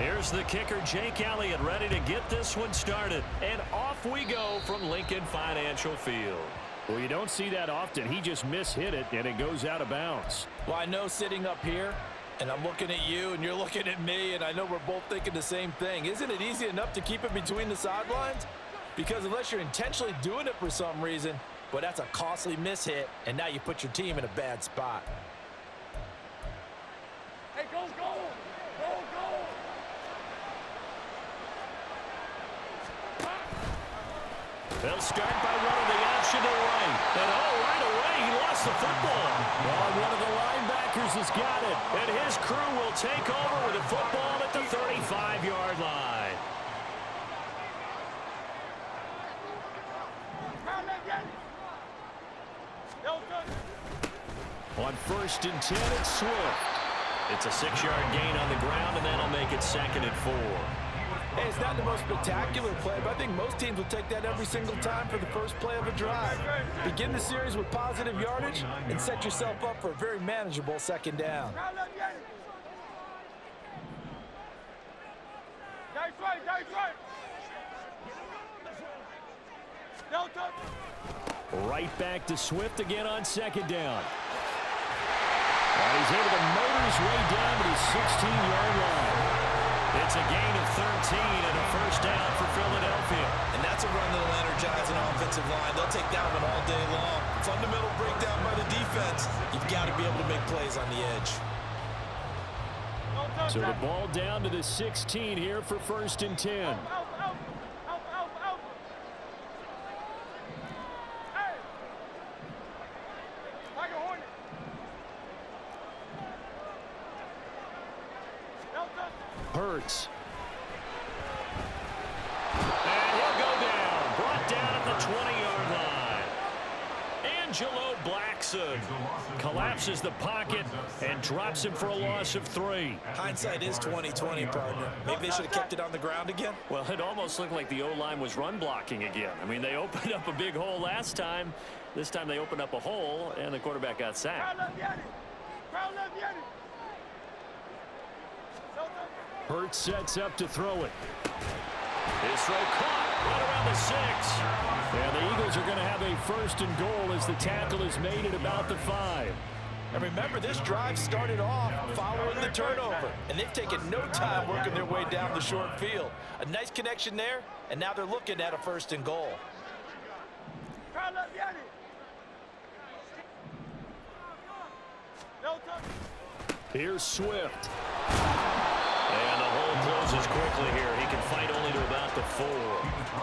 Here's the kicker, Jake Elliott, ready to get this one started. And off we go from Lincoln Financial Field. Well, you don't see that often. He just mishit it, and it goes out of bounds. Well, I know sitting up here, and I'm looking at you, and you're looking at me, and I know we're both thinking the same thing. Isn't it easy enough to keep it between the sidelines? Because unless you're intentionally doing it for some reason, well, that's a costly mishit, and now you put your team in a bad spot. Hey, go, go! Go, go! They'll start by running the option to right. And right away, he lost the football. Well, one of the linebackers has got it. And his crew will take over with the football at the 35-yard line. On 1st and 10, it's Swift. It's a 6-yard gain on the ground, and that'll make it 2nd and 4. Hey, it's not the most spectacular play, but I think most teams will take that every single time for the first play of a drive. Begin the series with positive yardage and set yourself up for a very manageable 2nd down. Right back to Swift again on 2nd down. And he's able to motor his way down to the 16-yard line. It's a gain of 13 and a 1st down for Philadelphia. And that's a run that'll energize an offensive line. They'll take that one all day long. Fundamental breakdown by the defense. You've got to be able to make plays on the edge. So the ball down to the 16 here for 1st and 10. Hurts. And he'll go down. Brought down at the 20-yard line. Angelo Blackson collapses the pocket and drops him for a loss of 3. Hindsight is 20/20, partner. Maybe they should have kept it on the ground again. Well, it almost looked like the O-line was run blocking again. I mean, they opened up a big hole last time. This time they opened up a hole, and the quarterback got sacked. Hurts sets up to throw it. His throw caught right around the 6. And the Eagles are going to have a 1st and goal as the tackle is made at about the 5. And remember, this drive started off following the turnover, and they've taken no time working their way down the short field. A nice connection there, and now they're looking at a 1st and goal. Here's Swift. And the hole closes quickly here. He can fight only to about the 4.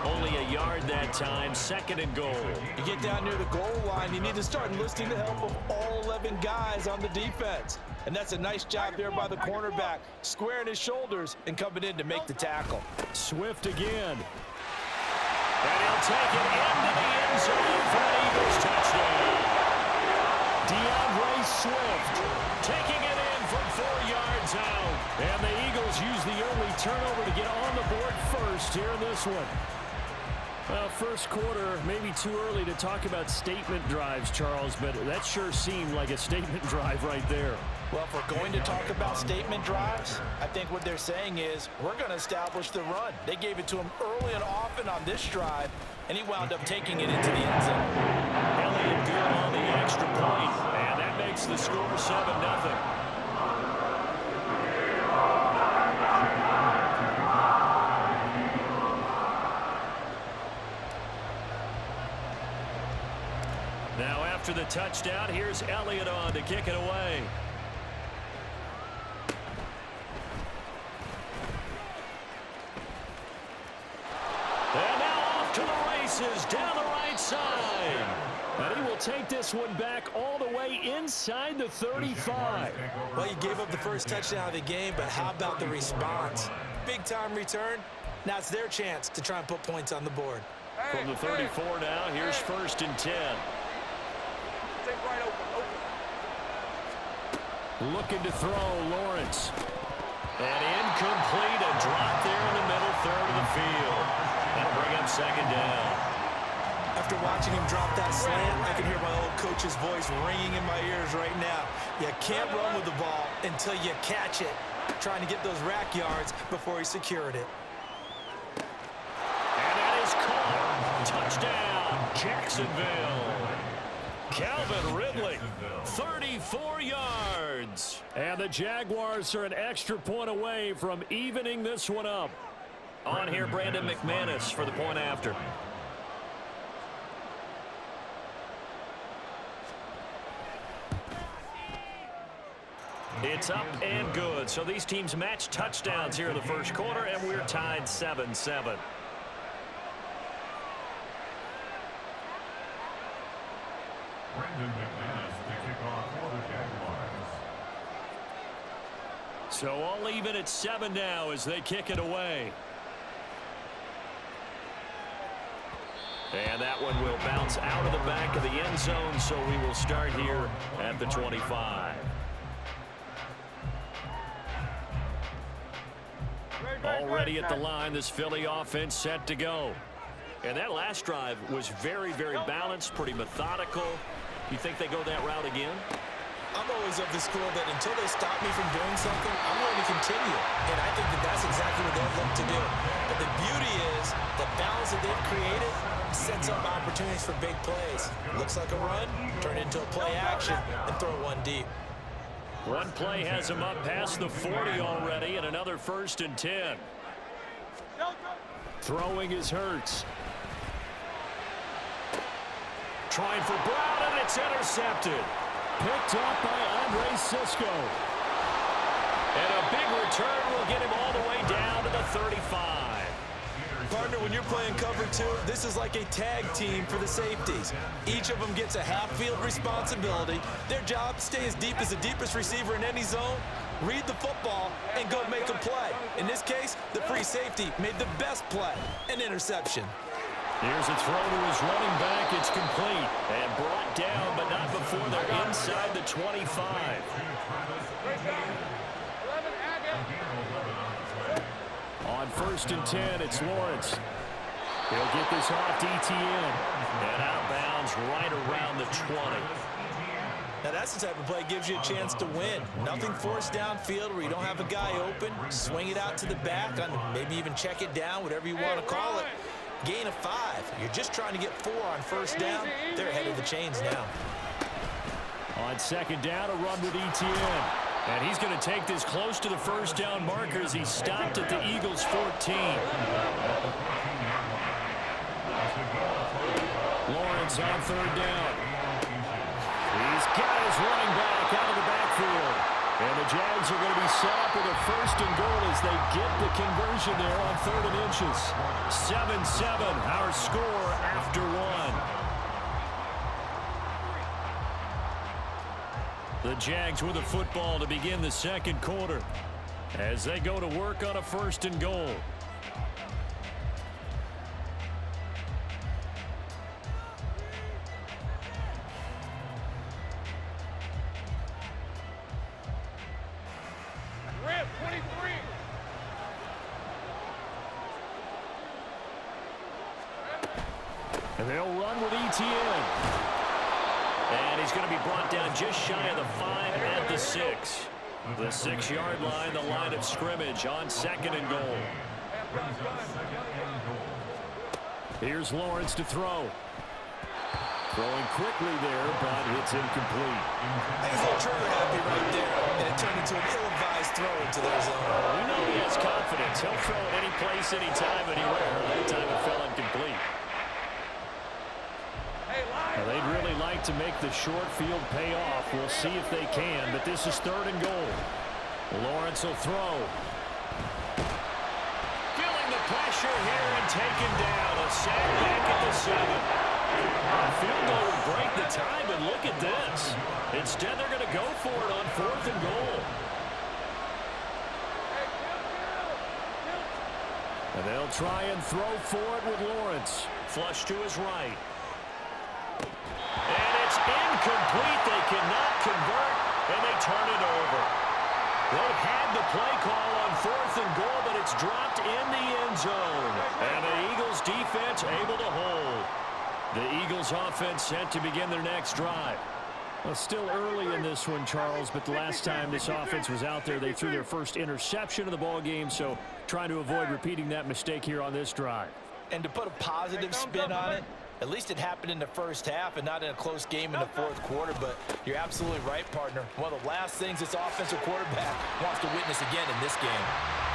Only a yard that time. 2nd and goal. You get down near the goal line, you need to start enlisting the help of all 11 guys on the defense. And that's a nice job there by the cornerback, squaring his shoulders and coming in to make the tackle. Swift again. And he'll take it into the end zone for an Eagles touchdown. DeAndre Swift taking it in from 4 yards out. And the Eagles use the early turnover to get on the board first here in this one. Well, first quarter, maybe too early to talk about statement drives, Charles, but that sure seemed like a statement drive right there. Well, if we're going to talk about statement drives, I think what they're saying is we're going to establish the run. They gave it to him early and often on this drive, and he wound up taking it into the end zone. Elliott good on the extra point, and that makes the score 7-0. Now after the touchdown, here's Elliott on to kick it away. And now off to the races down the right side. And he will take this one back all the way inside the 35. Well, you gave up the first touchdown of the game, but how about the response? Big-time return. Now it's their chance to try and put points on the board. From the 34 now, here's 1st and 10. Looking to throw, Lawrence. And incomplete, a drop there in the middle third of the field. That'll bring up 2nd down. After watching him drop that slant, I can hear my old coach's voice ringing in my ears right now. You can't run with the ball until you catch it. trying to get those rack yards before he secured it. And that is caught. Touchdown, Jacksonville. Calvin Ridley, 34 yards. And the Jaguars are an extra point away from evening this one up. On here, Brandon McManus for the point after. It's up and good. So these teams match touchdowns here in the first quarter, and we're tied 7-7. So all even at 7 now as they kick it away. And that one will bounce out of the back of the end zone, so we will start here at the 25. Already at the line, this Philly offense set to go. And that last drive was very, very balanced, pretty methodical. You think they go that route again? I'm always of the school that until they stop me from doing something, I'm going to continue. And I think that that's exactly what they'll look to do. But the beauty is the balance that they've created sets up opportunities for big plays. Looks like a run, turn it into a play action, and throw one deep. One play has him up past the 40 already, and another 1st and 10. Throwing is Hurts. Trying for Brown, and it's intercepted. Picked up by Andre Cisco. And a big return will get him all the way down to the 35. Partner, when you're playing cover 2, this is like a tag team for the safeties. Each of them gets a half-field responsibility. Their job, stay as deep as the deepest receiver in any zone, read the football, and go make a play. In this case, the free safety made the best play, an interception. Here's a throw to his running back. It's complete. And brought down, but not before they're inside the 25. On 1st and 10, it's Lawrence. He'll get this off to ETN. And out of bounds right around the 20. Now that's the type of play that gives you a chance to win. Nothing forced downfield where you don't have a guy open. Swing it out to the back, maybe even check it down, whatever you want to call it. Gain of 5. You're just trying to get 4 on 1st down. They're ahead of the chains now. On 2nd down, a run with ETN. And he's going to take this close to the 1st down marker as he stopped at the Eagles' 14. Lawrence on 3rd down. He's got his running back out of the backfield. And the Jags are going to be set up with a 1st and goal as they get the conversion there on 3rd and inches. 7-7, our score after 1. The Jags with a football to begin the 2nd quarter as they go to work on a 1st and goal. Red 23. And they'll run with ETN. And he's going to be brought down just shy of the 5 at the 6. The 6-yard line, the line of scrimmage on 2nd and goal. Here's Lawrence to throw. Throwing quickly there, but it's incomplete. He's a little trigger happy right there, and it turned into an ill-advised throw into their zone. We know he has confidence. He'll throw it any place, anytime, anywhere. That time it fell incomplete. Now, they'd really like to make the short field pay off. We'll see if they can, but this is 3rd and goal. Lawrence will throw. Feeling the pressure here and taken down. A sack back at the 7. A field goal would break the tie, but look at this. Instead, they're going to go for it on 4th and goal. And they'll try and throw for it with Lawrence. Flush to his right. And it's incomplete. They cannot convert, and they turn it over. They had the play call on 4th and goal, but it's dropped in the end zone. And the Eagles defense able to hold. The Eagles offense set to begin their next drive. Well, still early in this one, Charles, but the last time this offense was out there, they threw their first interception of the ball game, so trying to avoid repeating that mistake here on this drive. And to put a positive spin on it, at least it happened in the first half and not in a close game in the fourth quarter, but you're absolutely right, partner. One of the last things this offensive quarterback wants to witness again in this game.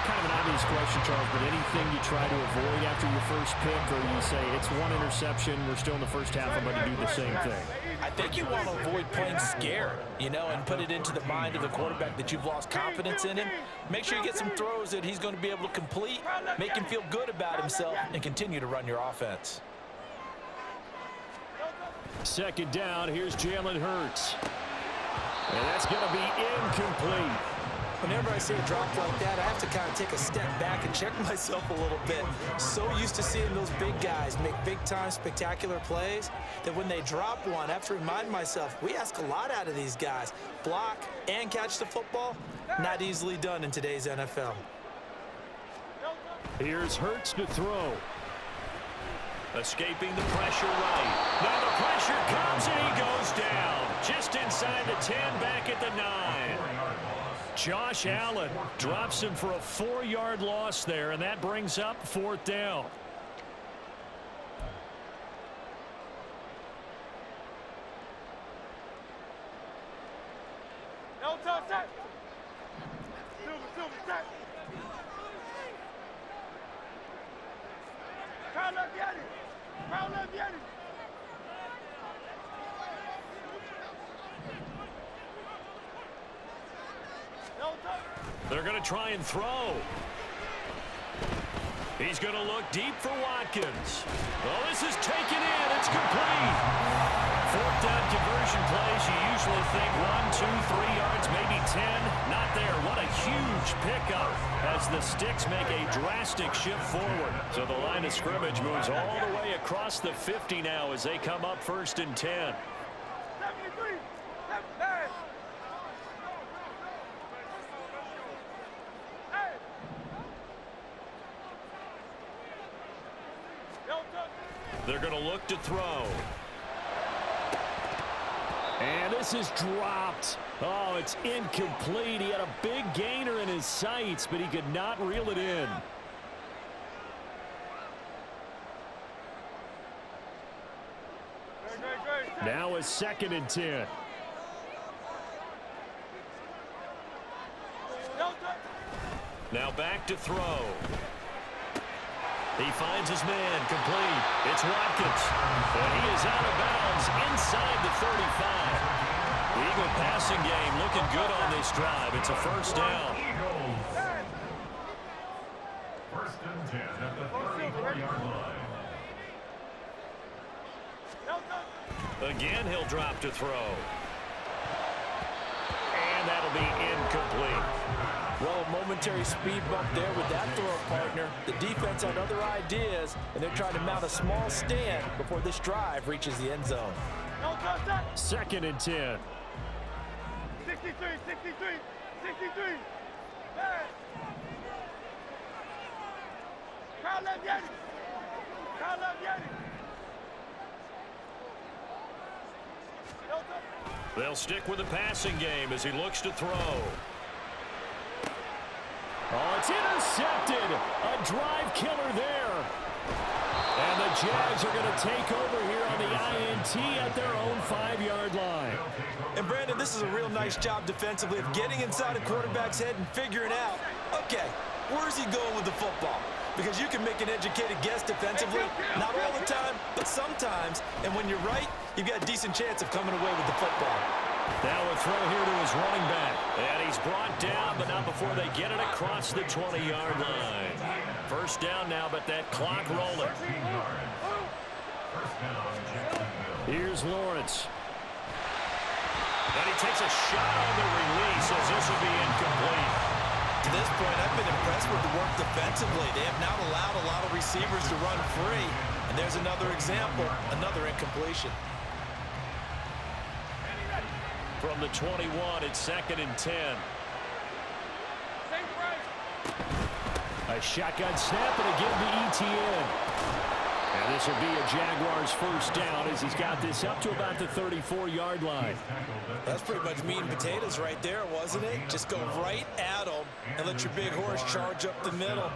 Kind of an obvious question, Charles, but anything you try to avoid after your first pick, or you say it's one interception, we're still in the first half, I'm going to do the same thing? I think you want to avoid playing scared, you know, and put it into the mind of the quarterback that you've lost confidence in him. Make sure you get some throws that he's going to be able to complete, make him feel good about himself, and continue to run your offense. Second down, here's Jalen Hurts. And that's going to be incomplete. Whenever I see a drop like that, I have to kind of take a step back and check myself a little bit. So used to seeing those big guys make big-time spectacular plays that when they drop one, I have to remind myself, we ask a lot out of these guys. Block and catch the football, not easily done in today's NFL. Here's Hurts to throw. Escaping the pressure right. Now the pressure comes and he goes down. Just inside the 10, back at the 9. Josh Allen drops him for a 4-yard loss there, and that brings up 4th down. No touch that. Silver, set. Crowd left, Yeti. Crowd left, Yeti. No touch. They're going to try and throw. He's going to look deep for Watkins. Well, this is taken in. It's complete. 4th down conversion plays. You usually think 1, 2, 3 yards, maybe 10. Not there. What a huge pickup as the sticks make a drastic shift forward. So the line of scrimmage moves all the way across the 50 now as they come up 1st and 10. 73, 79. They're going to look to throw. And this is dropped. Oh, it's incomplete. He had a big gainer in his sights, but he could not reel it in. Now a 2nd and 10. Now back to throw. He finds his man, complete. It's Watkins. And he is out of bounds inside the 35. The Eagle passing game looking good on this drive. It's a 1st down. 1st and 10 at the 34-yard line. Again, he'll drop to throw. And that'll be incomplete. Well, a momentary speed bump there with that throw, partner. The defense had other ideas, and they're trying to mount a small stand before this drive reaches the end zone. 2nd and 10. 63, 63, 63. Crowd left, Yeti. Crowd left, Yeti. They'll stick with the passing game as he looks to throw. Oh, it's intercepted. A drive killer there. And the Jags are going to take over here on the INT at their own 5-yard line. And Brandon, this is a real nice job defensively of getting inside a quarterback's head and figuring out, okay, where's he going with the football? Because you can make an educated guess defensively, not all the time, but sometimes. And when you're right, you've got a decent chance of coming away with the football. Now a throw here to his running back. And he's brought down, but not before they get it across the 20-yard line. 1st down now, but that clock rolling. Here's Lawrence. And he takes a shot on the release as this will be incomplete. To this point, I've been impressed with the work defensively. They have not allowed a lot of receivers to run free. And there's another example, another incompletion. From the 21, it's 2nd and 10. A shotgun snap and a give to ETN. And this will be a Jaguars first down as he's got this up to about the 34-yard line. That's pretty much meat and potatoes right there, wasn't it? Just go right at them and let your big horse charge up the middle.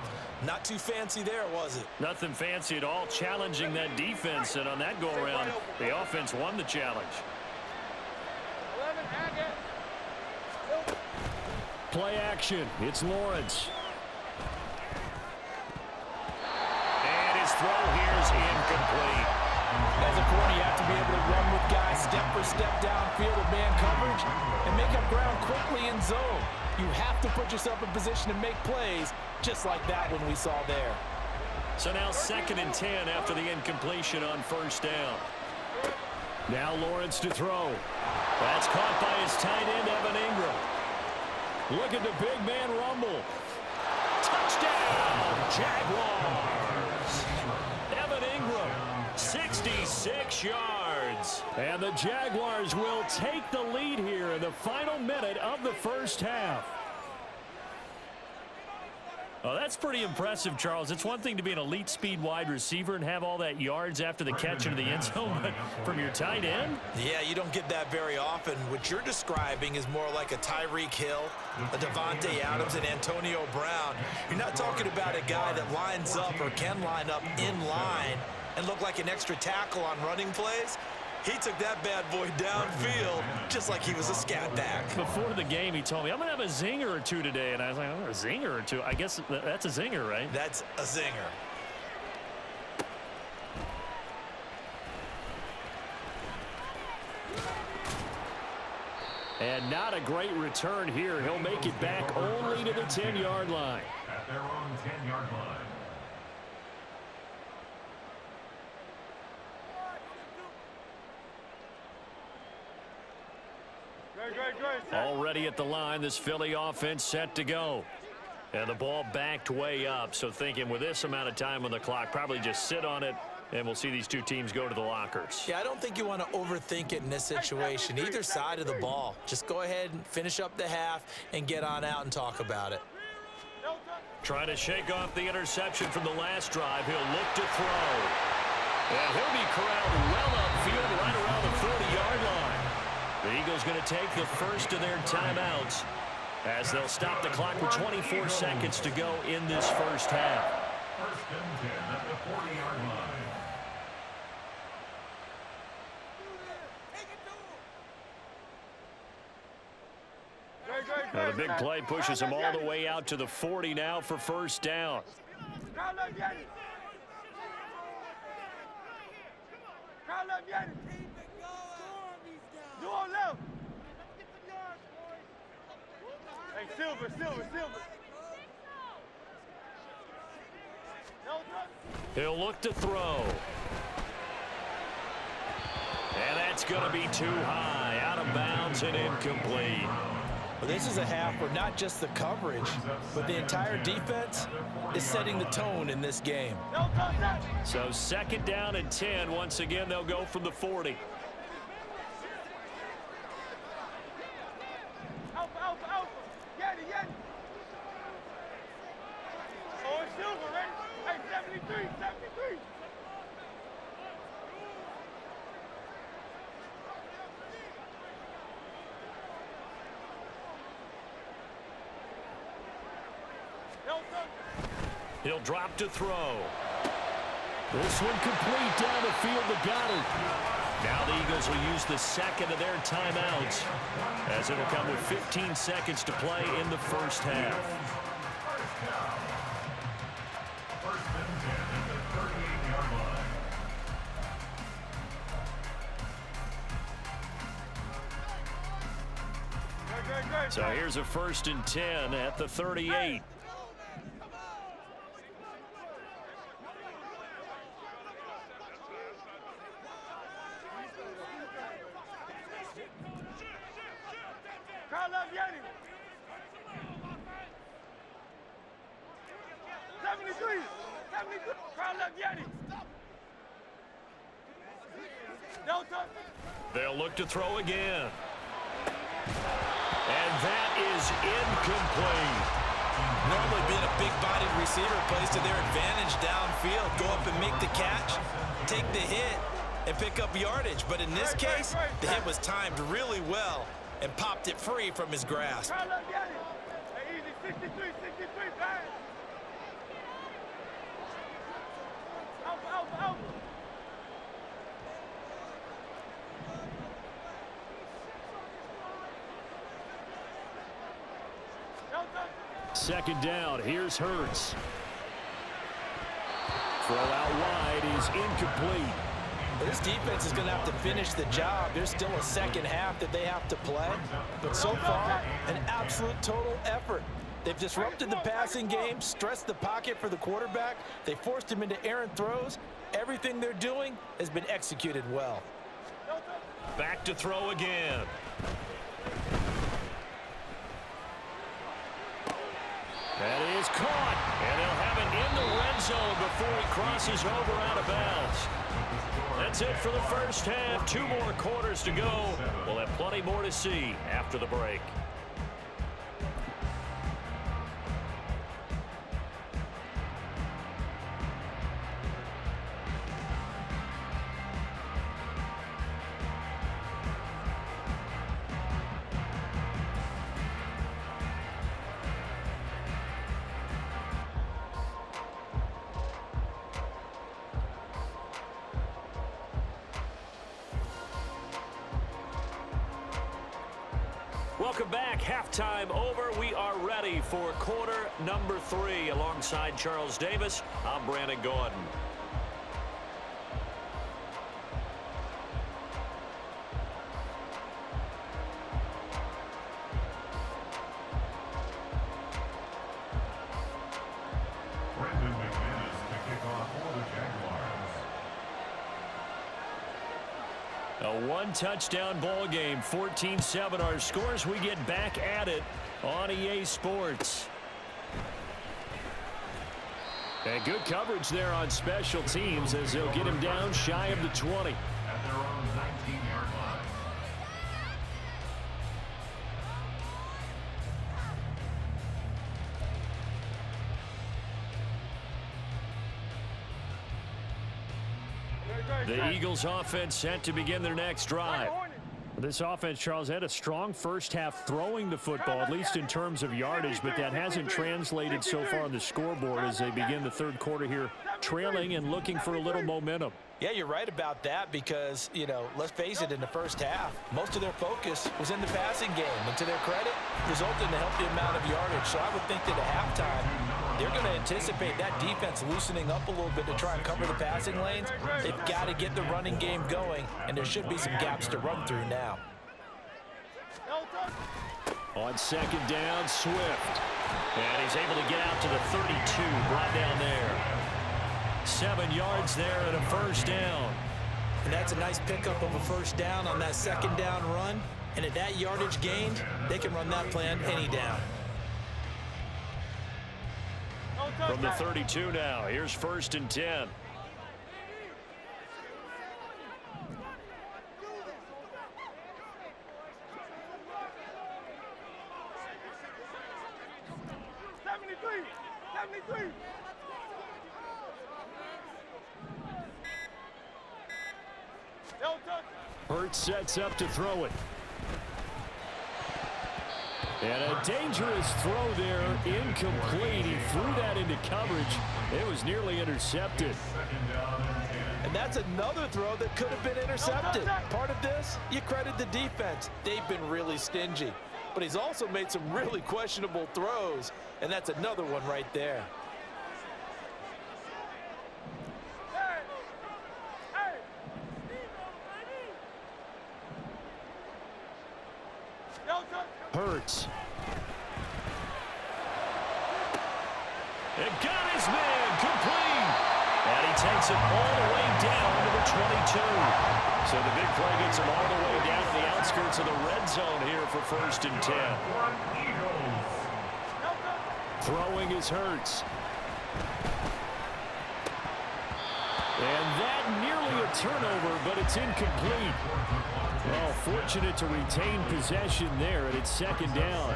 Not too fancy there, was it? Nothing fancy at all, challenging that defense. And on that go-around, the offense won the challenge. Play action. It's Lawrence. And his throw here is incomplete. As a corner, you have to be able to run with guys step for step downfield with man coverage and make up ground quickly in zone. You have to put yourself in position to make plays just like that one we saw there. So now 2nd and 10 after the incompletion on first down. Now Lawrence to throw. That's caught by his tight end, Evan Ingram. Look at the big man rumble. Touchdown, Jaguars. Evan Ingram, 66 yards. And the Jaguars will take the lead here in the final minute of the first half. Oh, that's pretty impressive, Charles. It's one thing to be an elite speed wide receiver and have all that yards after the catch into the end zone, but from your tight end? Yeah, you don't get that very often. What you're describing is more like a Tyreek Hill, a Devontae Adams, and Antonio Brown. You're not talking about a guy that lines up or can line up in line and look like an extra tackle on running plays. He took that bad boy downfield just like he was a scat back. Before the game, he told me, I'm going to have a zinger or two today. And I was like, oh, a zinger or two? I guess that's a zinger, right? That's a zinger. And not a great return here. He'll make it back only to the 10-yard line. At their own 10-yard line. Already at the line, this Philly offense set to go. And the ball backed way up, so thinking with this amount of time on the clock, probably just sit on it, and we'll see these two teams go to the lockers. Yeah, I don't think you want to overthink it in this situation. Either side of the ball. Just go ahead and finish up the half and get on out and talk about it. Trying to shake off the interception from the last drive. He'll look to throw. And he'll be corralled well upfield right around the 40-yard line. The Eagles going to take the first of their timeouts as they'll stop the clock with 24 seconds to go in this first half. 1st and 10 at the 40-yard line. Now the big play pushes him all the way out to the 40 now for first down. You on left. Hey, Silver. He'll look to throw. And that's going to be too high, out of bounds and incomplete. Well, this is a half where not just the coverage, but the entire defense is setting the tone in this game. So 2nd down and 10. Once again, they'll go from the 40. Alpha. Yeti. Oh, it's Silver, right? Hey, 73. He'll drop to throw. This one complete down the field to Goddard. Now the Eagles will use the second of their timeouts as it'll come with 15 seconds to play in the first half. 1st and 10 at the 38-yard line. So here's a 1st and 10 at the 38. They'll look to throw again. And that is incomplete. Normally being a big-bodied receiver plays to their advantage downfield. Go up and make the catch, take the hit, and pick up yardage. But in this case, the hit was timed really well and popped it free from his grasp. Hey, easy, 63, 63, bang. Alpha. Second down. Here's Hurts. Throw out wide is incomplete. This defense is going to have to finish the job. There's still a second half that they have to play. But so far, an absolute total effort. They've disrupted the passing game, stressed the pocket for the quarterback. They forced him into errant throws. Everything they're doing has been executed well. Back to throw again. That is caught. And they'll have it in the red zone before he crosses over out of bounds. That's it for the first half. 2 more quarters to go. We'll have plenty more to see after the break. Welcome back. Halftime over. We are ready for quarter number 3. Alongside Charles Davis, I'm Brandon Gordon. Brendan McManus to kick off for the Jaguars. A one-touchdown ball game, 14-7 our scores. We get back at it on EA Sports. And good coverage there on special teams as they'll get him down shy of the 20. At their own 19-yard line. The Eagles offense set to begin their next drive. This offense, Charles, had a strong first half throwing the football, at least in terms of yardage, but that hasn't translated so far on the scoreboard as they begin the third quarter here, trailing and looking for a little momentum. Yeah, you're right about that because, you know, let's face it, in the first half, most of their focus was in the passing game. And to their credit, resulted in a healthy amount of yardage. So I would think that at halftime, they're going to anticipate that defense loosening up a little bit to try and cover the passing lanes. They've got to get the running game going, and there should be some gaps to run through now. On second down, Swift. And he's able to get out to the 32, right down there. 7 yards there and a first down. And that's a nice pickup of a first down on that second down run. And at that yardage gained, they can run that plan any down. From the 32 now, here's 1st and 10. Hurts sets up to throw it. And a dangerous throw there, incomplete. He threw that into coverage. It was nearly intercepted. And that's another throw that could have been intercepted. Part of this, you credit the defense. They've been really stingy. But he's also made some really questionable throws, and that's another one right there. Hurts. It got his man complete. And he takes it all the way down to the 22. So the big play gets him all the way down to the outskirts of the red zone here for 1st and 10. Throwing is Hurts. And that nearly a turnover, but it's incomplete. Well, fortunate to retain possession there, and it's second down.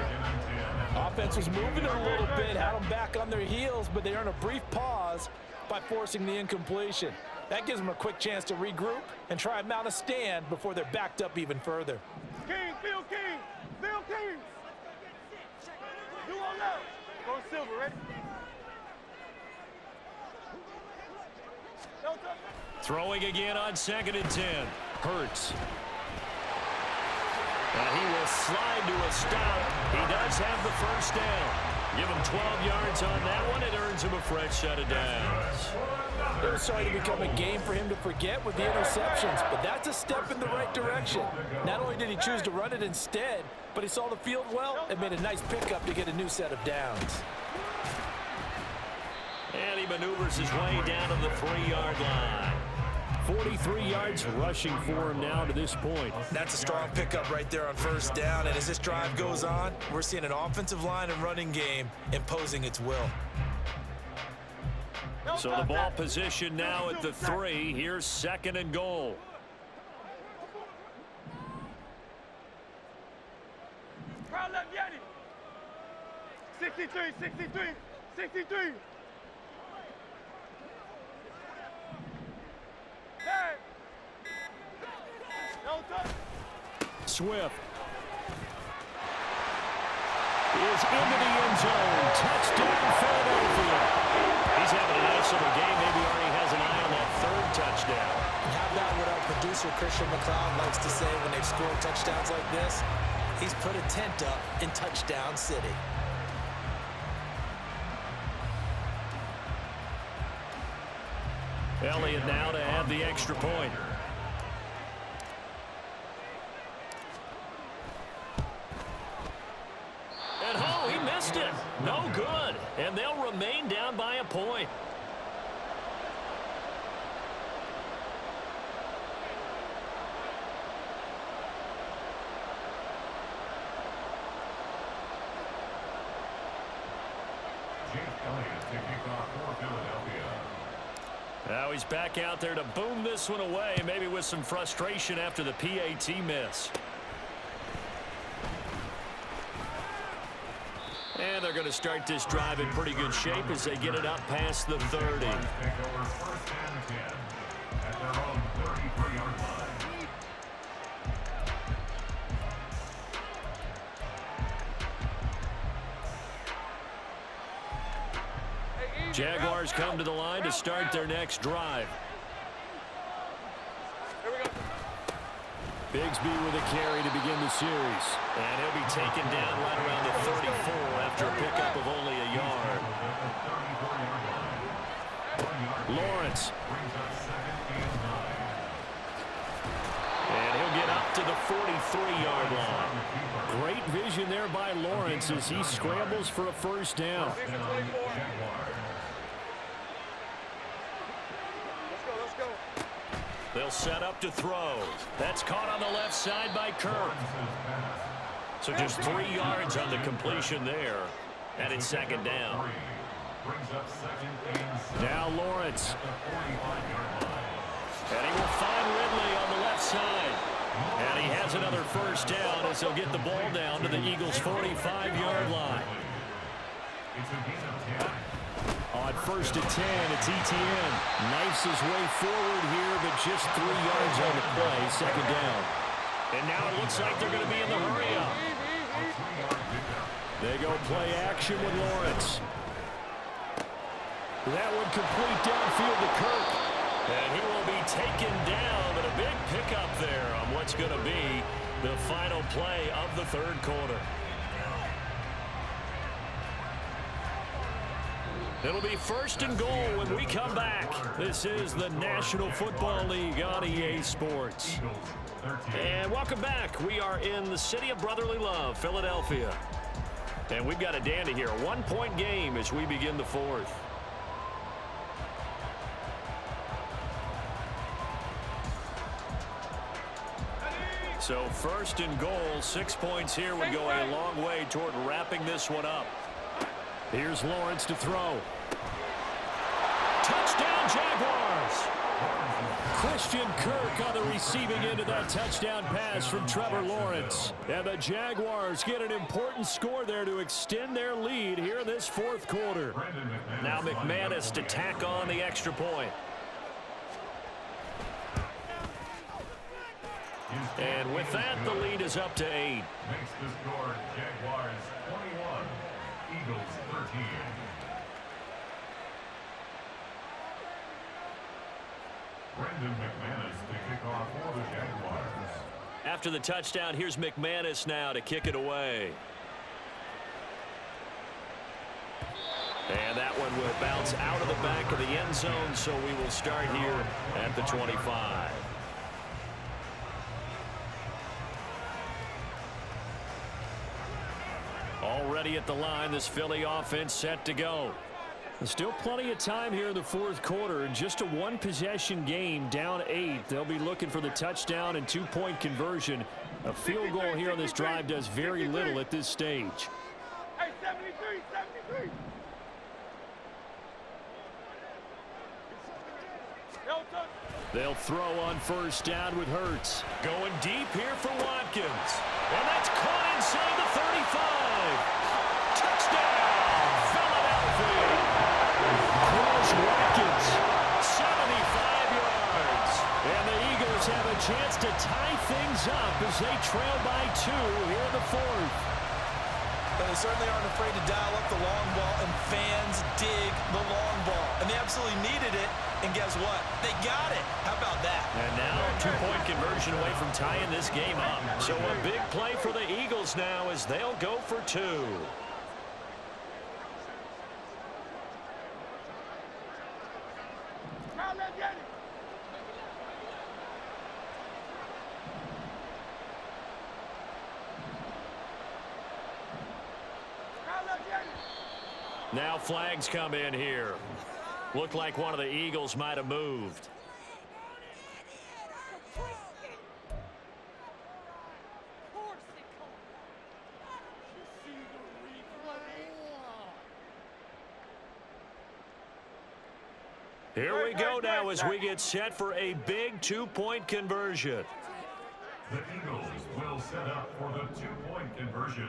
Offense was moving a little bit, had them back on their heels, but they earned a brief pause by forcing the incompletion. That gives them a quick chance to regroup and try and mount a stand before they're backed up even further. King, Phil King, Phil King. You on left. Go Silver, ready? Throwing again on 2nd and 10. Hurts. And he will slide to a stop. He does have the first down. Give him 12 yards on that one. It earns him a fresh set of downs. It was starting to become a game for him to forget with the interceptions, but that's a step in the right direction. Not only did he choose to run it instead, but he saw the field well and made a nice pickup to get a new set of downs. And he maneuvers his way down to the 3-yard line. 43 yards rushing for him now to this point. That's a strong pickup right there on first down, and as this drive goes on, we're seeing an offensive line and running game imposing its will. So the ball position now at the 3. Here's 2nd and goal. Crowd left, Yeti. 63, 63, 63. Hey. No touch. Swift is into the end zone. Touchdown, Philadelphia. He's having a nice little game. Maybe already has an eye on that 3rd touchdown. How about what our producer, Christian McLeod, likes to say when they've scored touchdowns like this? He's put a tent up in Touchdown City. Elliott now to have the extra point. And oh, he missed it. No good. And they'll remain down by a point. Now he's back out there to boom this one away, maybe with some frustration after the PAT miss. And they're going to start this drive in pretty good shape as they get it up past the 30. Jaguars come to the line to start their next drive. Here we go. Bigsby with a carry to begin the series. And he'll be taken down right around the 34 after a pickup of only a yard. Lawrence. And he'll get up to the 43-yard line. Great vision there by Lawrence as he scrambles for a first down. They'll set up to throw. That's caught on the left side by Kirk. So just 3 yards on the completion there. And it's 2nd down. Now Lawrence. And he will find Ridley on the left side. And he has another first down as he'll get the ball down to the Eagles' 45-yard line. On 1st and 10, it's Etienne. Knifes his way forward here, but just 3 yards on the play, 2nd down. And now it looks like they're going to be in the hurry-up. They go play action with Lawrence. That one complete downfield to Kirk. And he will be taken down, but a big pickup there on what's going to be the final play of the 3rd quarter. It'll be 1st and goal when we come back. This is the National Football League on EA Sports. And welcome back. We are in the city of brotherly love, Philadelphia. And we've got a dandy here. A 1-point game as we begin the 4th. So 1st and goal, 6 points here would go a long way toward wrapping this one up. Here's Lawrence to throw. Touchdown, Jaguars! Christian Kirk on the receiving end of that touchdown pass from Trevor Lawrence. And the Jaguars get an important score there to extend their lead here in this fourth quarter. Now McManus to tack on the extra point. And with that, the lead is up to 8. Makes the score Jaguars 21, Eagles 13. Brendan McManus to kick off for the Jaguars. After the touchdown, here's McManus now to kick it away. And that one will bounce out of the back of the end zone, so we will start here at the 25. Already at the line, this Philly offense set to go. There's still plenty of time here in the fourth quarter. Just a one-possession game, down 8. They'll be looking for the touchdown and two-point conversion. A field goal here on this drive does very little at this stage. Hey, 73, 73. They'll throw on first down with Hurts. Going deep here for Watkins. And that's caught inside the 35. Touchdown, Philadelphia. Here's Watkins. 75 yards. And the Eagles have a chance to tie things up as they trail by 2 here in the fourth. But they certainly aren't afraid to dial up the long ball, and fans dig the long ball. And they absolutely needed it, and guess what? They got it. How about that? And now two-point conversion away from tying this game up. So a big play for the Eagles now as they'll go for 2. Now flags come in here. Looked like one of the Eagles might have moved. Here we go now as we get set for a big two-point conversion. The Eagles will set up for the two-point conversion.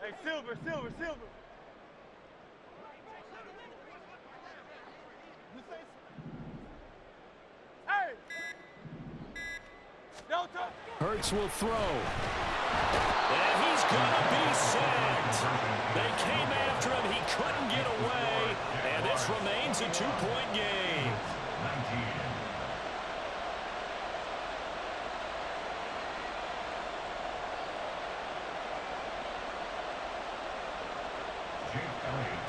Hey, Silver. Hey! Delta! Hurts will throw. And he's going to be sacked. They came after him. He couldn't get away. And this remains a two-point game. 19.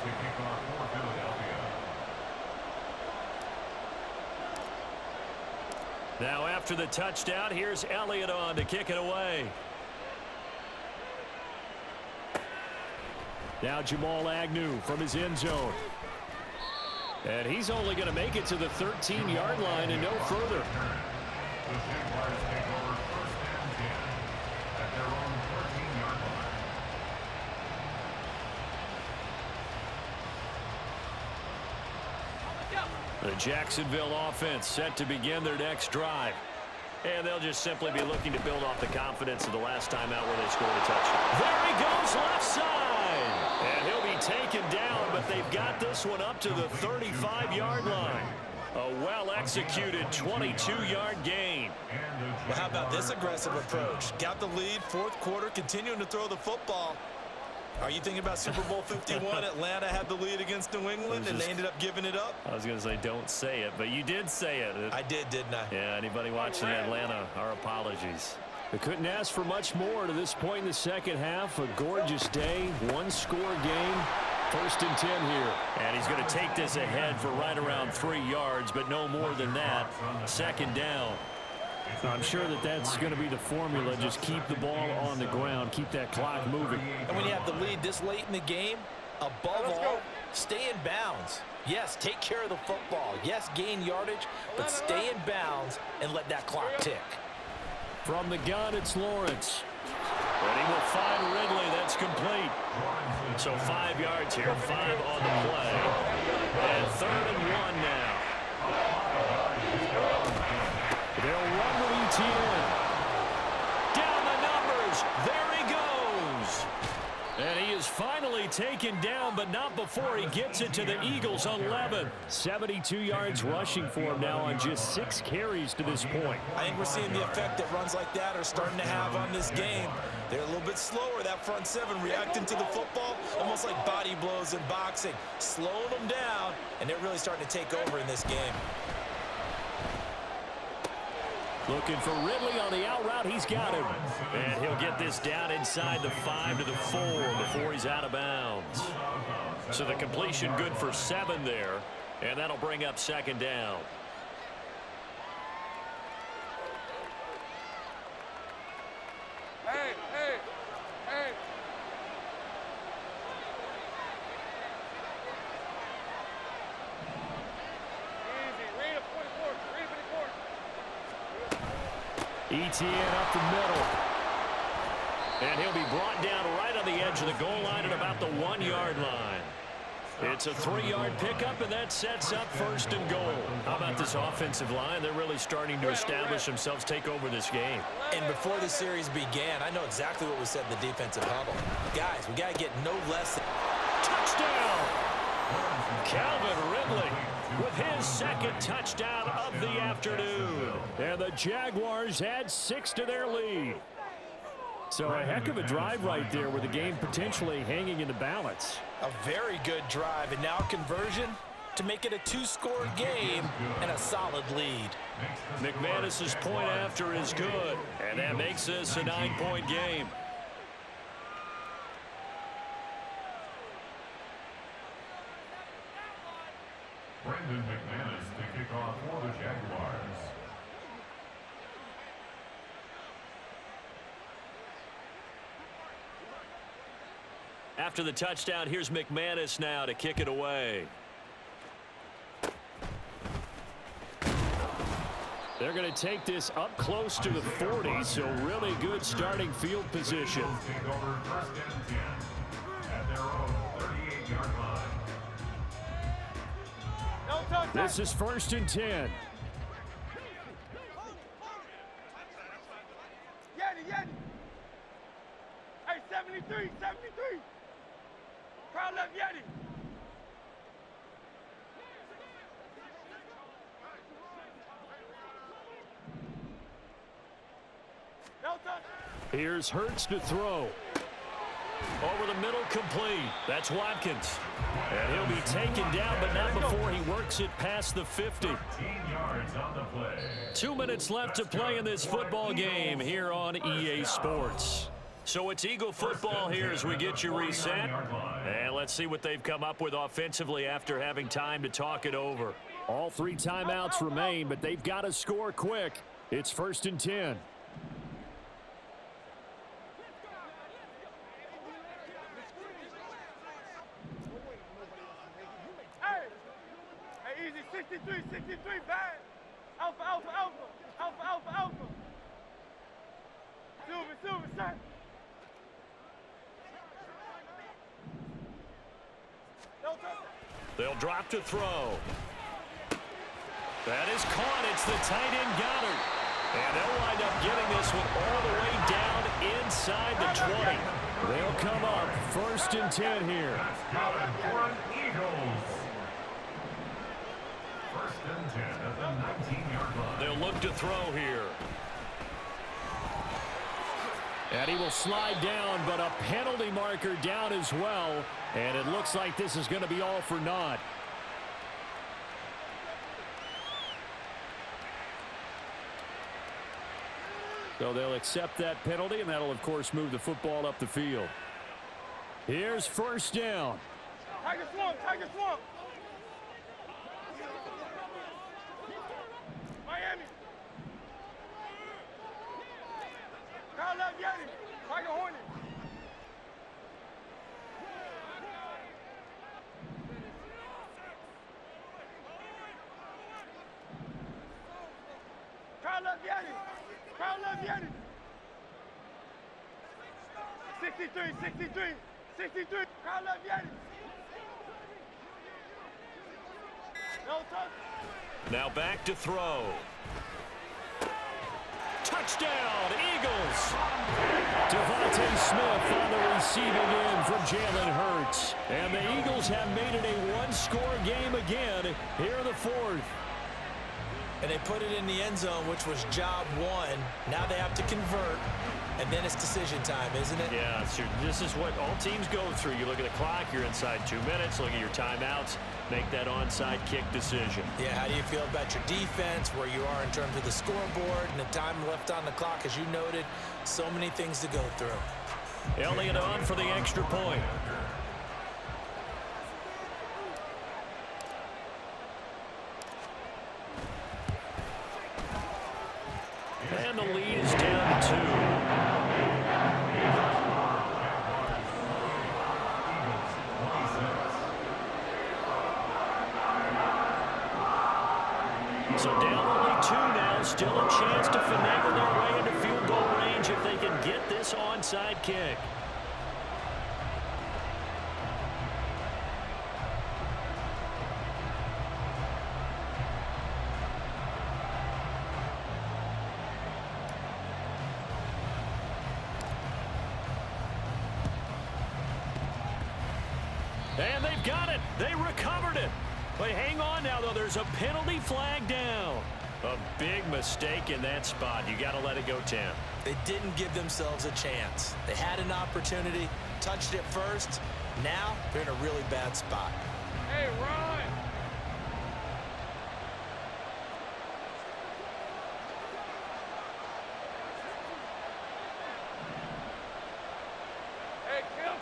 To kick off for Philadelphia. Now after the touchdown, here's Elliott on to kick it away. Now Jamal Agnew from his end zone. And he's only going to make it to the 13-yard line and no further. The Jaguars take over first and 10 at their own 13-yard line. The Jacksonville offense set to begin their next drive. And they'll just simply be looking to build off the confidence of the last time out where they scored a touchdown. There he goes left side. And he'll be taken down, but they've got this one up to the 35-yard line. A well-executed 22-yard gain. Well, how about this aggressive approach? Got the lead, fourth quarter, continuing to throw the football. Are you thinking about Super Bowl 51? Atlanta had the lead against New England, and they ended up giving it up? I was going to say don't say it, but you did say it. I did, didn't I? Yeah, anybody watching Atlanta, our apologies. They couldn't ask for much more to this point in the second half. A gorgeous day, one-score game. First and 10 here. And he's going to take this ahead for right around 3 yards, but no more than that. Second down. I'm sure that that's going to be the formula. Just keep the ball on the ground. Keep that clock moving. And when you have the lead this late in the game, Above all, stay in bounds. Yes, take care of the football. Yes, gain yardage, but stay in bounds and let that clock tick. From the gun, it's Lawrence. And he will find Ridley. That's complete. So 5 yards here, 5 on the play. And 3rd and 1 now. They'll run with ETN. Down the numbers. There he goes. And he is finally taken down, but not before he gets it to the Eagles' 11. 72 yards rushing for him now on just 6 carries to this point. I think we're seeing the effect that runs like that are starting to have on this game. They're a little bit slower, that front 7, reacting to the football, almost like body blows in boxing. Slowing them down, and they're really starting to take over in this game. Looking for Ridley on the out route. He's got him. And he'll get this down inside the 5 to the 4 before he's out of bounds. So the completion good for 7 there. And that'll bring up 2nd down. Hey, hey, hey. Easy. Read a 44. Read a 44. ETN up the middle. And he'll be brought down right on the edge of the goal line at about the 1-yard line. It's a 3-yard pickup, and that sets up 1st and goal. How about this offensive line? They're really starting to establish themselves, take over this game. And before the series began, I know exactly what was said in the defensive huddle. Guys, we got to get no less than... Touchdown! Calvin Ridley with his 2nd touchdown of the afternoon. And the Jaguars add 6 to their lead. So a heck of a drive right there with the game potentially hanging in the balance. A very good drive, and now conversion to make it a 2-score game and a solid lead. McManus's point after is good, and that makes this a 9-point game. Brendan McManus to kick off for the Jaguars. After the touchdown, here's McManus now to kick it away. They're going to take this up close to the 40, so really good starting field position. Take over 1st and 10 at their own 38-yard line. Don't touch that. This is 1st and 10. Yeti. Hey, 73. Crowd left Yeti. Don't touch it. Here's Hurts to throw. Over the middle, complete. That's Watkins. And he'll be taken down, but not before he works it past the 50. 13 yards on the play. 2 minutes left to play in this football game here on EA Sports. So it's Eagle football here as we get you reset. And let's see what they've come up with offensively after having time to talk it over. All 3 timeouts remain, but they've got to score quick. It's 1st and 10. Hey, easy. 63, bad. Alpha. Silver, sir. They'll drop to throw. That is caught. It's the tight end Goddard. And they'll wind up getting this one all the way down inside the 20. They'll come up 1st and 10 here. Colin for an Eagles. 1st and 10 at the 19-yard line. They'll look to throw here. And he will slide down, but a penalty marker down as well. And it looks like this is going to be all for naught. So they'll accept that penalty, and that'll, of course, move the football up the field. Here's 1st down. Tiger swamp. Miami. Crowd left Yeti. Tiger Hornet. Crowd left Yanni. Crowd left Yanni. 63, 63, 63. Crowd left Yanni. No touch. Now back to throw. Touchdown, Eagles! Devontae Smith on the receiving end from Jalen Hurts. And the Eagles have made it a one-score game again here in the fourth. And they put it in the end zone, which was job one. Now they have to convert, and then it's decision time, isn't it? Yeah, so this is what all teams go through. You look at the clock, you're inside 2 minutes, look at your timeouts, make that onside kick decision. Yeah, how do you feel about your defense, where you are in terms of the scoreboard, and the time left on the clock, as you noted, so many things to go through. Elliott on for the extra point. And the lead is down to 2. So down only 2 now. Still a chance to finagle their way into field goal range if they can get this onside kick. And they've got it. They recovered it. But hang on now, though. There's a penalty flag down. A big mistake in that spot. You got to let it go, Tim. They didn't give themselves a chance. They had an opportunity, touched it first. Now they're in a really bad spot. Hey, Ron. Hey, kill.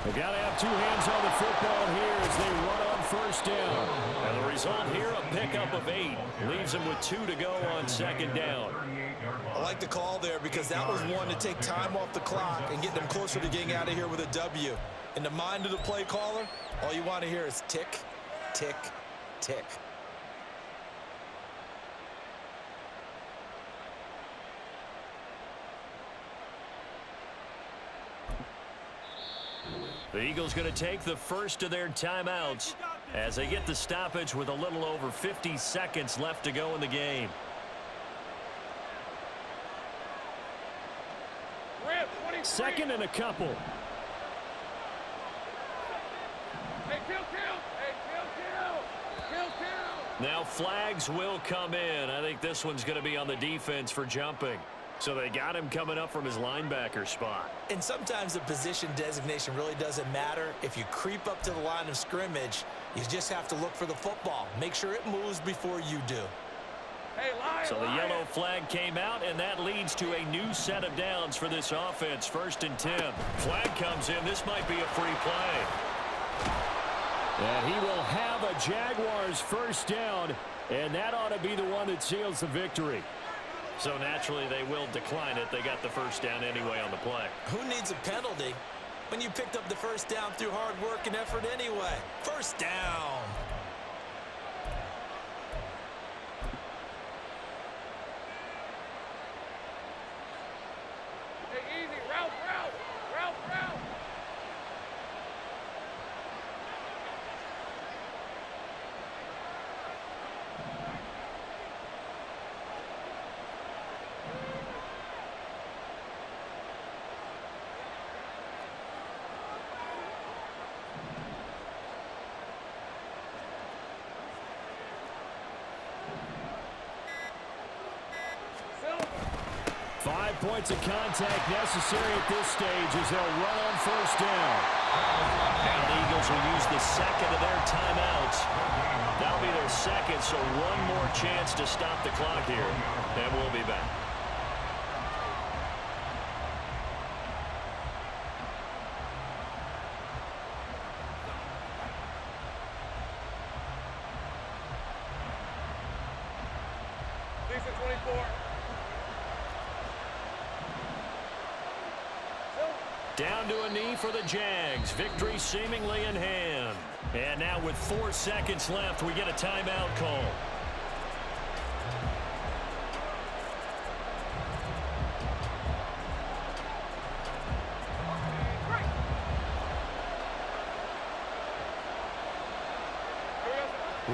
They got to have 2 hands on the football here as they run on first down. And the result here, a pickup of 8. Leaves them with 2 to go on second down. I like the call there because that was one to take time off the clock and get them closer to getting out of here with a W. In the mind of the play caller, all you want to hear is tick, tick, tick. The Eagles going to take the first of their timeouts as they get the stoppage with a little over 50 seconds left to go in the game. Second and a couple. Hey, kill. Hey, kill. Now flags will come in. I think this one's going to be on the defense for jumping. So they got him coming up from his linebacker spot. And sometimes the position designation really doesn't matter. If you creep up to the line of scrimmage, you just have to look for the football. Make sure it moves before you do. Hey, Lion. So the yellow flag came out, and that leads to a new set of downs for this offense. 1st and 10. Flag comes in. This might be a free play. And he will have a Jaguars first down, and that ought to be the one that seals the victory. So naturally they will decline it. They got the first down anyway on the play. Who needs a penalty when you picked up the first down through hard work and effort anyway? First down. Hey, easy. Route. Five points of contact necessary at this stage as they'll run on first down. And the Eagles will use the second of their timeouts. That'll be their second, so one more chance to stop the clock here. And we'll be back. Decent 24. Down to a knee for the Jags. Victory seemingly in hand. And now with 4 seconds left, we get a timeout call.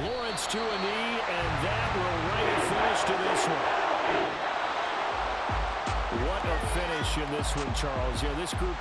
Lawrence to a knee, and that will write a finish to this one. What a finish in this one, Charles. Yeah, this group